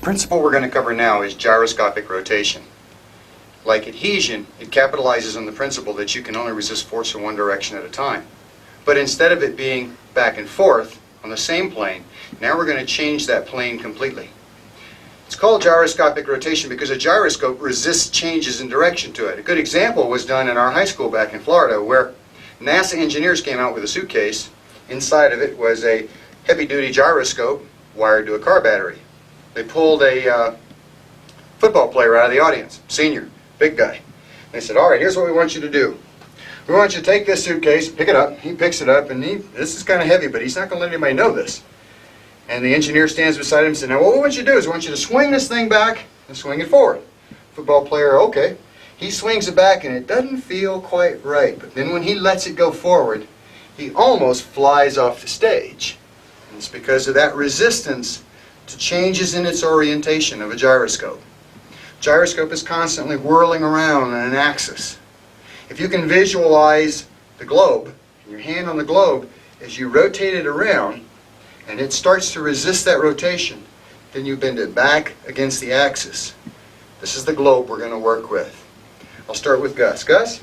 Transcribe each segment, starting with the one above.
principle we're going to cover now is gyroscopic rotation. Like adhesion, it capitalizes on the principle that you can only resist force in one direction at a time. But instead of it being back and forth on the same plane, now we're going to change that plane completely. It's called gyroscopic rotation because a gyroscope resists changes in direction to it. A good example was done in our high school back in Florida, where NASA engineers came out with a suitcase. Inside of it was a heavy-duty gyroscope wired to a car battery. They pulled a football player out of the audience, senior, big guy. They said, all right, here's what we want you to do. We want you to take this suitcase, pick it up. He picks it up, and this is kind of heavy, but he's not going to let anybody know this. And the engineer stands beside him and says, now what we want you to do is we want you to swing this thing back and swing it forward. Football player, okay. He swings it back and it doesn't feel quite right. But then when he lets it go forward, he almost flies off the stage. And it's because of that resistance to changes in its orientation of a gyroscope. Gyroscope is constantly whirling around on an axis. If you can visualize the globe, your hand on the globe, as you rotate it around, and it starts to resist that rotation, then you bend it back against the axis. This is the globe we're going to work with. I'll start with Gus. Gus?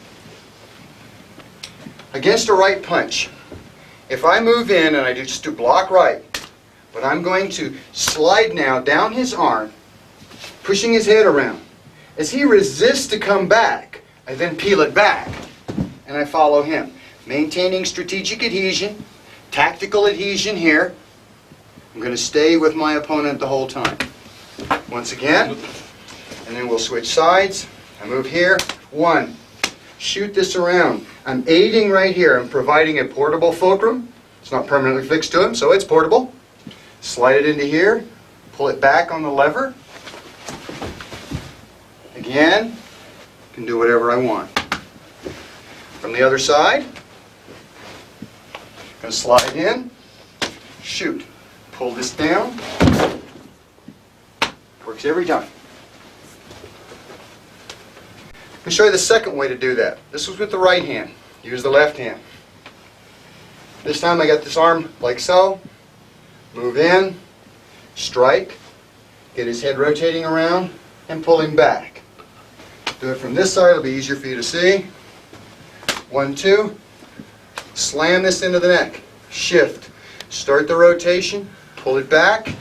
Against a right punch, if I move in and I just do block right, but I'm going to slide now down his arm, pushing his head around. As he resists to come back, I then peel it back, and I follow him. Maintaining strategic adhesion, tactical adhesion here. I'm going to stay with my opponent the whole time. Once again, and then we'll switch sides. I move here. One. Shoot this around. I'm aiding right here. I'm providing a portable fulcrum. It's not permanently fixed to him, so it's portable. Slide it into here. Pull it back on the lever. Again, can do whatever I want. From the other side, going to slide in, shoot. Pull this down. Works every time. Let me show you the second way to do that. This was with the right hand. Use the left hand. This time I got this arm like so. Move in, strike, get his head rotating around, and pull him back. Do it from this side, it'll be easier for you to see. 1, 2. Slam this into the neck. Shift. Start the rotation. Pull it back,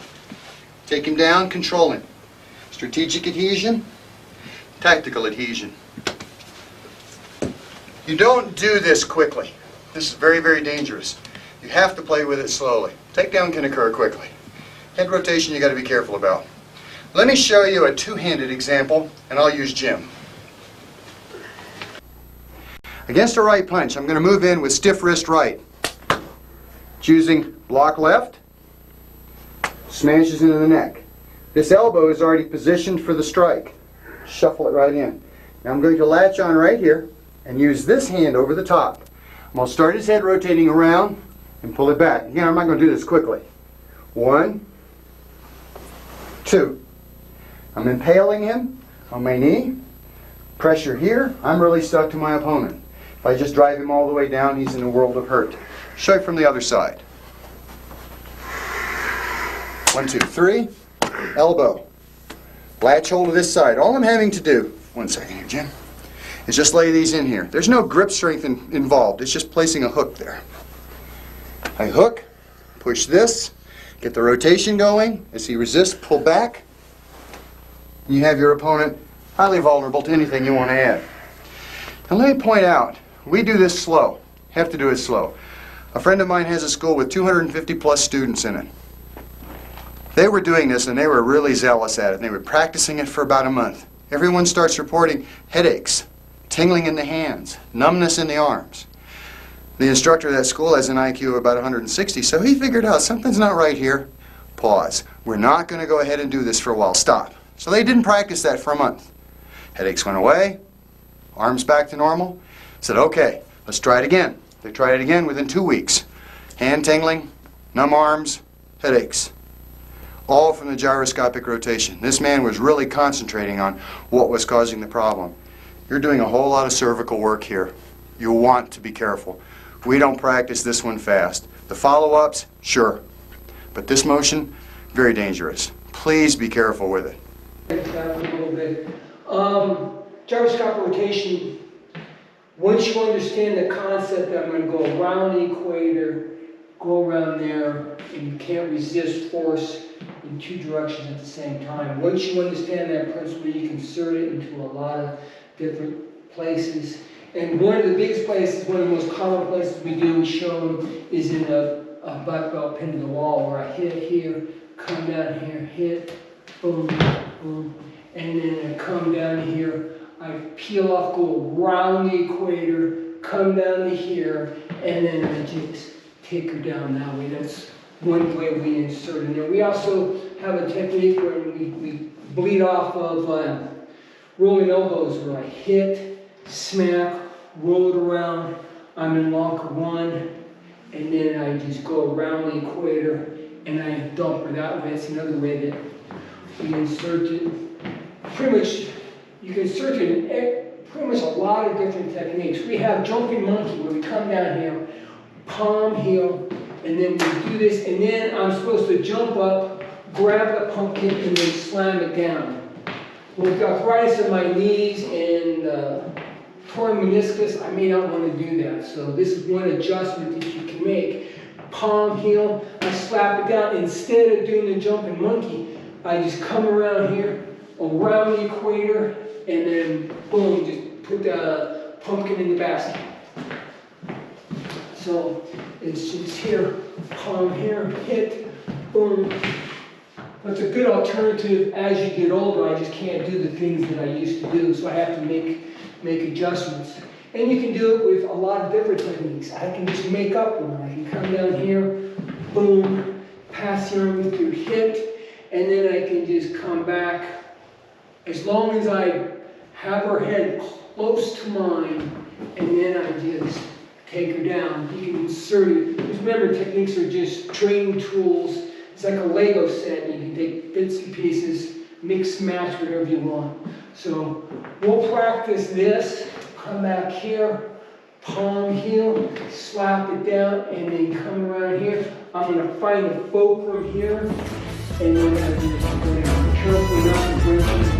take him down, control him. Strategic adhesion, tactical adhesion. You don't do this quickly. This is very, very dangerous. You have to play with it slowly. Takedown can occur quickly. Head rotation you got to be careful about. Let me show you a two-handed example, and I'll use Jim. Against a right punch, I'm going to move in with stiff wrist right. Choosing block left. Smashes into the neck. This elbow is already positioned for the strike. Shuffle it right in. Now I'm going to latch on right here and use this hand over the top. I'm going to start his head rotating around and pull it back. Again, I'm not going to do this quickly. 1, 2. I'm impaling him on my knee. Pressure here. I'm really stuck to my opponent. If I just drive him all the way down, he's in a world of hurt. Show it from the other side. 1, 2, 3. Elbow. Latch hold of this side. All I'm having to do, 1 second here, Jim, is just lay these in here. There's no grip strength involved. It's just placing a hook there. I hook, push this, get the rotation going. As he resists, pull back. You have your opponent highly vulnerable to anything you want to add. Now let me point out, we do this slow. Have to do it slow. A friend of mine has a school with 250 plus students in it. They were doing this and they were really zealous at it. They were practicing it for about a month. Everyone starts reporting headaches, tingling in the hands, numbness in the arms. The instructor of that school has an IQ of about 160, so he figured out something's not right here. Pause. We're not going to go ahead and do this for a while. Stop. So they didn't practice that for a month. Headaches went away, arms back to normal. Said, okay, let's try it again. They tried it again within 2 weeks. Hand tingling, numb arms, headaches. All from the gyroscopic rotation. This man was really concentrating on what was causing the problem. You're doing a whole lot of cervical work here. You want to be careful. We don't practice this one fast. The follow-ups, sure. But this motion, very dangerous. please be careful with it. Back a little bit. Gyroscopic rotation, once you understand the concept that I'm going to go around the equator, go around there, and you can't resist force in two directions at the same time. Once you understand that principle, you can insert it into a lot of different places. And one of the biggest places, one of the most common places we do shown is in a black belt pin to the wall, where I hit here, come down here, hit, boom, boom, and then I come down here, I peel off, go around the equator, come down to here, and then I just take her down that way. That's one way we insert in there. We also have a technique where we bleed off of rolling elbows, where I hit, smack, roll it around, I'm in locker one, and then I just go around the equator and I dump her that way. That's another way that we insert it. Pretty much, you can insert it in pretty much a lot of different techniques. We have jumping monkey, where we come down here, palm, heel, and then we do this, and then I'm supposed to jump up, grab the pumpkin, and then slam it down. With arthritis in my knees and torn meniscus, I may not want to do that. So this is one adjustment that you can make. Palm, heel, I slap it down. Instead of doing the jumping monkey, I just come around here, around the equator, and then boom, just put the pumpkin in the basket. So it's just here, palm here, hit, boom. That's a good alternative as you get older. I just can't do the things that I used to do, so I have to make adjustments. And you can do it with a lot of different techniques. I can just make up one. I can come down here, boom, pass the arm through, hit, and then I can just come back. As long as I have her head close to mine, and then I just take her down. You can insert it. Just remember, techniques are just training tools. It's like a Lego set. You can take bits and pieces, mix, match, whatever you want. So we'll practice this. Come back here, palm, heel, slap it down, and then come around here. I'm going to find the fulcrum here, and then I'm going to go down carefully, not to break it.